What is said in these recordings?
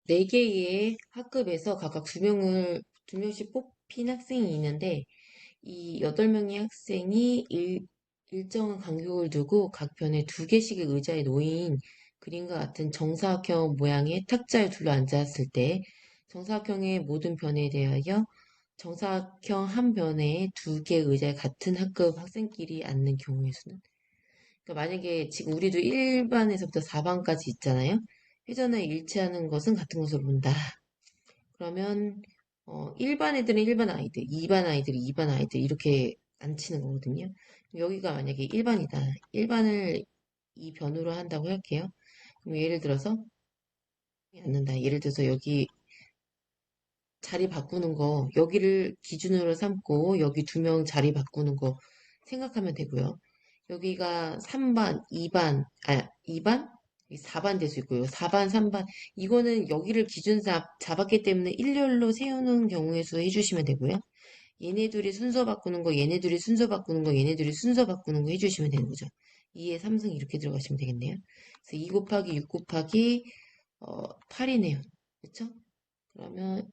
4개의 학급에서 각각 두 명씩 뽑힌 학생이 있는데, 이 8명의 학생이 일정한 간격을 두고 각 편에 2개씩의 의자에 놓인 그림과 같은 정사각형 모양의 탁자에 둘러앉았을 때, 정사각형의 모든 변에 대하여 정사각형 한 변에 2개의 의자에 같은 학급 학생끼리 앉는 경우의 수는? 그러니까 만약에 지금 우리도 1반에서부터 4반까지 있잖아요. 회전에 일치하는 것은 같은 것으로 본다. 그러면 1반 애들은 1반 아이들, 2반 아이들이 2반 아이들 이렇게 앉히는 거거든요. 여기가 만약에 1반이다. 1반을 이 변으로 한다고 할게요. 그럼 예를 들어서 앉는다. 예를 들어서 여기 자리 바꾸는 거 여기를 기준으로 삼고 여기 2명 자리 바꾸는 거 생각하면 되고요. 여기가 3반, 2반, 2반? 4반 될 수 있고요. 4반, 3반. 이거는 여기를 기준 잡았기 때문에 일렬로 세우는 경우의 수 해주시면 되고요. 얘네 둘이 순서 바꾸는 거, 얘네 둘이 순서 바꾸는 거, 얘네 둘이 순서 바꾸는 거 해주시면 되는 거죠. 2에 3승 이렇게 들어가시면 되겠네요. 그래서 2 곱하기 6 곱하기 8이네요. 그쵸? 그러면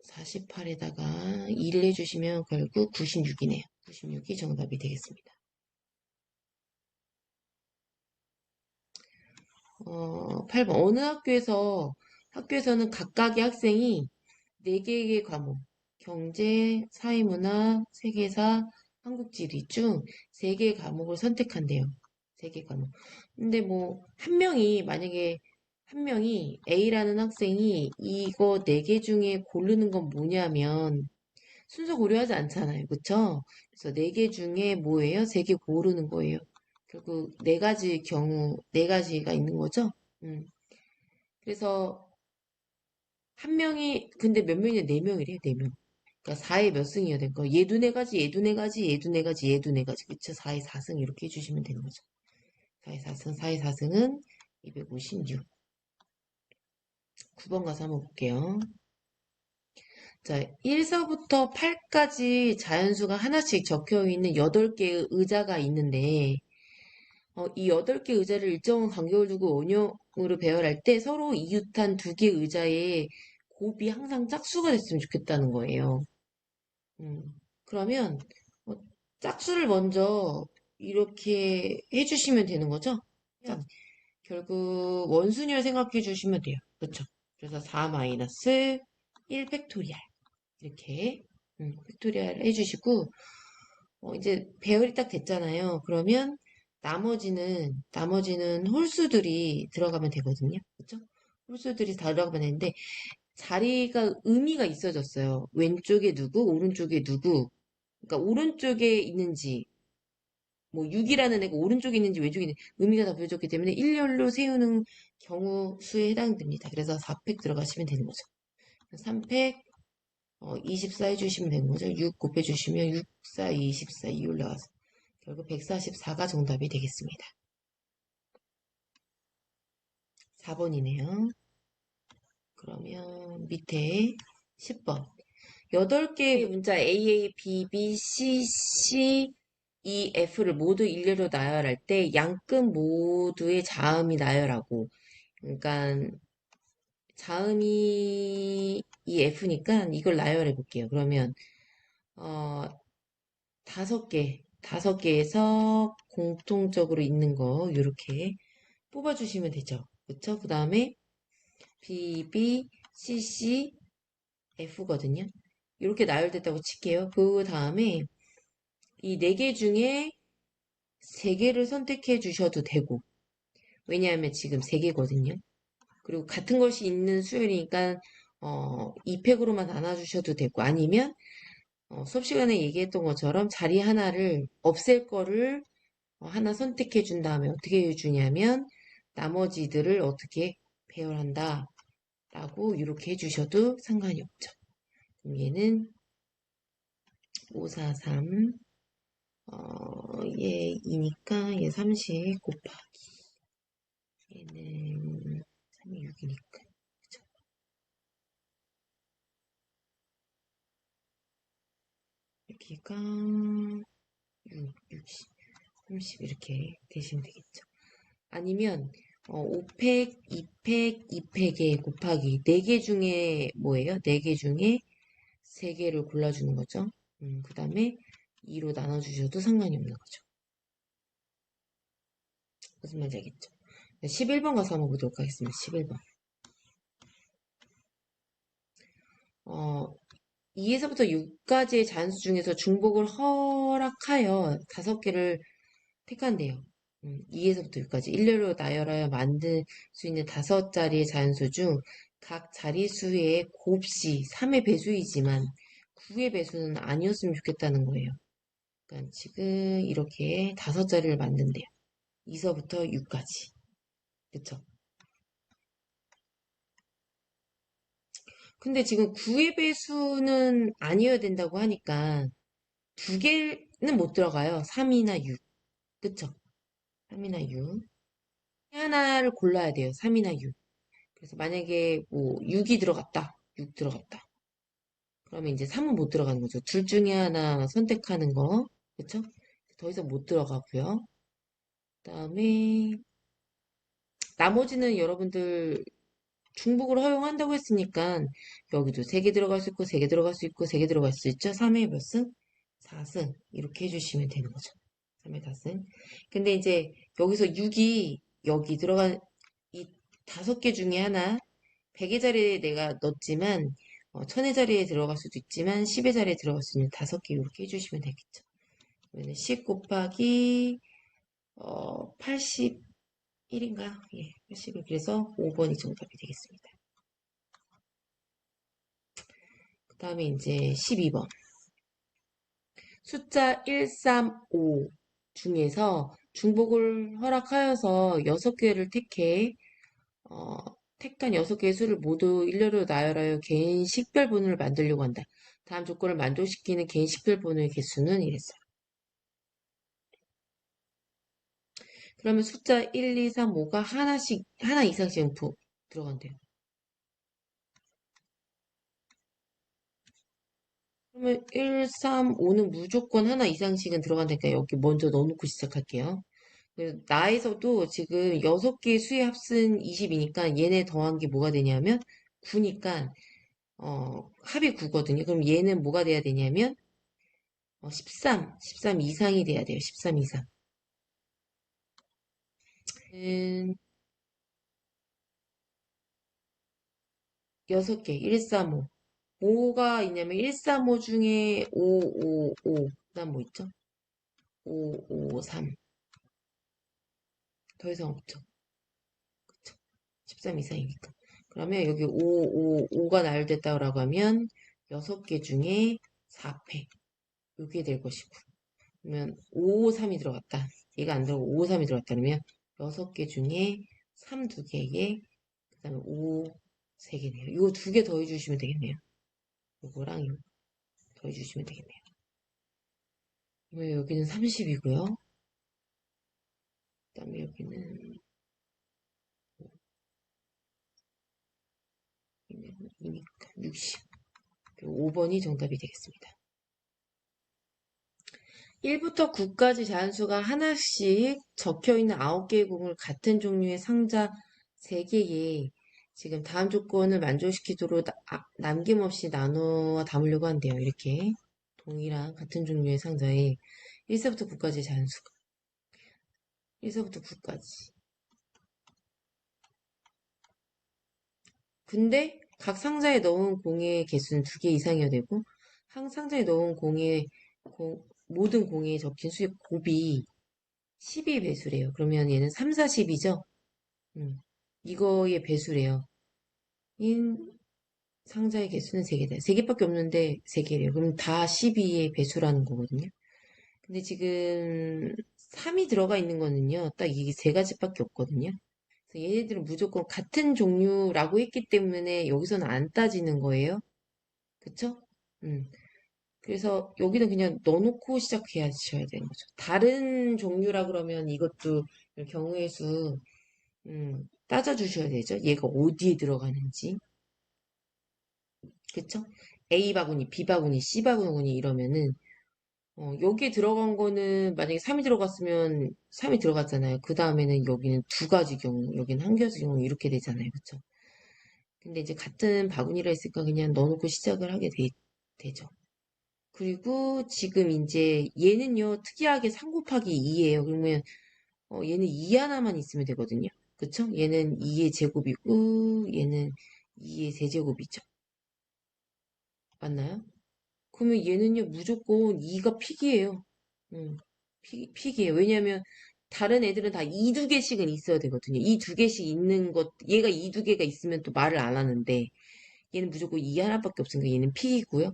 48에다가 2를 해주시면 결국 96이네요. 96이 정답이 되겠습니다. 8번. 어느 학교에서는 각각의 학생이 4개의 과목, 경제, 사회문화, 세계사, 한국지리 중 3개의 과목을 선택한대요. 3개 과목. 근데 뭐, 만약에 한 명이 A라는 학생이 이거 4개 중에 고르는 건 뭐냐면, 순서 고려하지 않잖아요. 그쵸? 그래서 4개 중에 뭐예요? 3개 고르는 거예요. 결국 4가지가 있는 거죠? 음. 그래서 한 명이, 근데 몇 명이냐? 4명이래요, 4명. 그러니까 4에 몇 승이어야 될 거. 얘도 4가지, 얘도 4가지, 얘도 4가지, 얘도 4가지. 그쵸? 4에 4승 이렇게 해주시면 되는 거죠. 4에 4승, 4에 4승은 256. 9번 가서 한번 볼게요. 자, 1서부터 8까지 자연수가 하나씩 적혀 있는 8개의 의자가 있는데, 이 8개 의자를 일정한 간격을 두고 원형으로 배열할 때 서로 이웃한 2개 의자의 곱이 항상 짝수가 됐으면 좋겠다는 거예요. 그러면 어, 짝수를 먼저 이렇게 해주시면 되는 거죠? 결국 원순위를 생각해 주시면 돼요. 그렇죠? 그래서 4-1 팩토리얼 이렇게 팩토리얼 해주시고 이제 배열이 딱 됐잖아요. 그러면 나머지는 홀수들이 들어가면 되거든요. 그쵸? 홀수들이 다 들어가면 되는데, 자리가 의미가 있어졌어요. 왼쪽에 누구, 오른쪽에 누구. 그러니까 오른쪽에 있는지, 뭐 6이라는 애가 오른쪽에 있는지 왼쪽에 있는지 의미가 다 보여졌기 때문에 일렬로 세우는 경우 수에 해당됩니다. 그래서 4팩 들어가시면 되는 거죠. 3팩, 24 해주시면 되는 거죠. 6 곱해주시면 6, 4, 24, 2 올라가서 결국 144가 정답이 되겠습니다. 4번이네요. 그러면 밑에 10번. 8개의 문자 AA, BB, CC, EF를 모두 일렬로 나열할 때 양끝 모두의 자음이 나열하고, 그러니까 자음이 EF니까 이걸 나열해 볼게요. 그러면 어, 5개에서 공통적으로 있는 거 이렇게 뽑아주시면 되죠. 그쵸? 그 다음에 B, B, C, C, F거든요. 이렇게 나열됐다고 칠게요. 그 다음에 이 4개 중에 3개를 선택해 주셔도 되고, 왜냐하면 지금 3개거든요. 그리고 같은 것이 있는 수열이니까 2팩으로만 나눠주셔도 되고, 아니면 수업 시간에 얘기했던 것처럼 자리 하나를 없앨 거를 하나 선택해 준 다음에 어떻게 해주냐면 나머지들을 어떻게 배열한다 라고 이렇게 해주셔도 상관이 없죠. 그럼 얘는 543, 얘 2니까 얘 30 곱하기 얘는 3이 6이니까 그죠? 여기가 6, 60, 30 이렇게 되시면 되겠죠. 아니면 5팩, 2팩, 2팩에 곱하기 4개 중에 뭐예요? 4개 중에 3개를 골라주는 거죠. 그 다음에 2로 나눠주셔도 상관이 없는 거죠. 무슨 말인지 알겠죠? 11번 가서 한번 보도록 하겠습니다. 11번. 2에서부터 6까지의 잔수 중에서 중복을 허락하여 5개를 택한대요. 2에서부터 6까지 일렬로 나열하여 만들 수 있는 5자리의 잔수 중 각 자리수의 곱씨 3의 배수이지만 9의 배수는 아니었으면 좋겠다는 거예요. 그러니까 지금 이렇게 5자리를 만든대요. 2서부터 6까지. 그쵸? 근데 지금 9의 배수는 아니어야 된다고 하니까 2개는 못 들어가요. 3이나 6. 그쵸? 3이나 6. 하나를 골라야 돼요. 3이나 6. 그래서 만약에 뭐 6이 들어갔다. 6 들어갔다. 그러면 이제 3은 못 들어가는 거죠. 둘 중에 하나 선택하는 거. 그쵸? 더 이상 못 들어가고요. 그다음에 나머지는 여러분들 중복을 허용한다고 했으니까 여기도 3개 들어갈 수 있고 3개 들어갈 수 있고 3개 들어갈 수 있죠. 3의 몇 승? 4승. 이렇게 해주시면 되는 거죠. 3의 4승. 근데 이제 여기서 6이 여기 들어간 이 5개 중에 하나 100의 자리에 내가 넣었지만 1000의 자리에 들어갈 수도 있지만 10의 자리에 들어갈 수 있는 5개 이렇게 해주시면 되겠죠. 그러면 10 곱하기 81인가? 예, 81. 그래서 5번이 정답이 되겠습니다. 그 다음에 이제 12번. 숫자 1, 3, 5 중에서 중복을 허락하여서 6개를 택해 어, 택한 6개의 수를 모두 일렬로 나열하여 개인 식별번호를 만들려고 한다. 다음 조건을 만족시키는 개인 식별번호의 개수는 이랬어요. 그러면 숫자 1, 2, 3, 5가 하나 이상씩 들어간대요. 그러면 1, 3, 5는 무조건 하나 이상씩은 들어간다니까 여기 먼저 넣어놓고 시작할게요. 나에서도 지금 6개의 수의 합은 20이니까 얘네 더한 게 뭐가 되냐면 9니까 합이 9거든요. 그럼 얘는 뭐가 돼야 되냐면 13 이상이 돼야 돼요. 13 이상. 6개, 135. 5가 있냐면 135 중에 555. 그 다음 뭐 있죠? 553. 더 이상 없죠. 그쵸? 13 이상이니까. 그러면 여기 5가 나열됐다고 하면 6개 중에 4패. 이게 될 것이고. 그러면 553이 들어갔다. 얘가 안 들어가고 553이 들어갔다. 그러면 6개 중에 3 2개에 그 다음에 5 3개네요. 이거 2개 더해주시면 되겠네요. 요거랑 이거 더해주시면 되겠네요. 왜 여기는 30이고요. 그 다음에 여기는 2니까 60. 5번이 정답이 되겠습니다. 1부터 9까지 자연수가 하나씩 적혀있는 9개의 공을 같은 종류의 상자 3개에 지금 다음 조건을 만족시키도록 남김없이 나누어 담으려고 한대요. 이렇게 동일한 같은 종류의 상자에 1서부터 9까지 자연수가 1서부터 9까지. 근데 각 상자에 넣은 공의 개수는 2개 이상이어야 되고 한 상자에 넣은 모든 공에 적힌 수의 곱이 12 배수래요. 그러면 얘는 3, 40이죠? 이거의 배수래요. 인 상자의 개수는 3개다. 3개밖에 없는데 3개래요. 그럼 다 12의 배수라는 거거든요. 근데 지금 3이 들어가 있는 거는요. 딱 이게 3가지밖에 없거든요. 그래서 얘네들은 무조건 같은 종류라고 했기 때문에 여기서는 안 따지는 거예요. 그쵸? 음. 그래서 여기는 그냥 넣어놓고 시작하셔야 되는 거죠. 다른 종류라 그러면 이것도 경우의 수 따져주셔야 되죠. 얘가 어디에 들어가는지. 그쵸? A 바구니, B 바구니, C 바구니 이러면은 여기에 들어간 거는 만약에 3이 들어갔으면 3이 들어갔잖아요. 그 다음에는 여기는 두 가지 경우, 여기는 한 가지 경우 이렇게 되잖아요. 그쵸? 근데 이제 같은 바구니라 했으니까 그냥 넣어놓고 시작을 하게 되죠. 그리고 지금 이제 얘는요, 특이하게 3 곱하기 2예요. 그러면 얘는 2 하나만 있으면 되거든요. 그쵸? 얘는 2의 제곱이고 얘는 2의 세제곱이죠. 맞나요? 그러면 얘는요, 무조건 2가 픽이에요. 픽이에요. 왜냐하면 다른 애들은 다 이 두 개씩은 있어야 되거든요. 이 두 개씩 있는 것, 얘가 이 두 개가 있으면 또 말을 안 하는데 얘는 무조건 이 하나밖에 없으니까 얘는 픽이고요.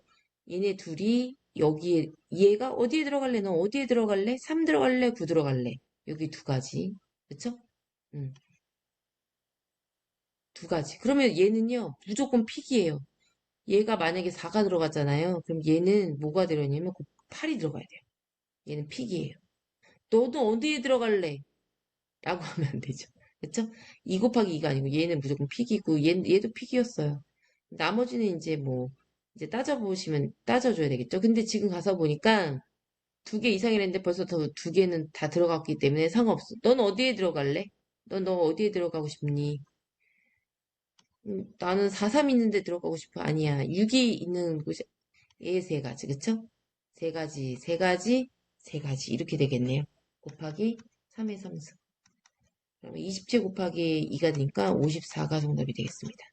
얘네 둘이 여기에 얘가 어디에 들어갈래? 너 어디에 들어갈래? 3 들어갈래? 9 들어갈래? 여기 두 가지. 그쵸? 음, 두 가지. 그러면 얘는요, 무조건 픽이에요. 얘가 만약에 4가 들어갔잖아요. 그럼 얘는 뭐가 들어있냐면 꼭 8이 들어가야 돼요. 얘는 픽이에요. 너도 어디에 들어갈래? 라고 하면 안 되죠. 그쵸? 2 곱하기 2가 아니고 얘는 무조건 픽이고 얘도 픽이었어요. 나머지는 이제 뭐 이제 따져보시면 따져줘야 되겠죠. 근데 지금 가서 보니까 두 개 이상이랬는데 벌써 두 개는 다 들어갔기 때문에 상관없어. 넌 어디에 들어갈래? 너 어디에 들어가고 싶니? 나는 4, 3 있는데 들어가고 싶어. 아니야. 6이 있는 곳에 얘 세 가지, 그쵸? 세 가지, 세 가지, 세 가지 이렇게 되겠네요. 곱하기 3의 3승. 그러면 27 곱하기 2가 되니까 54가 정답이 되겠습니다.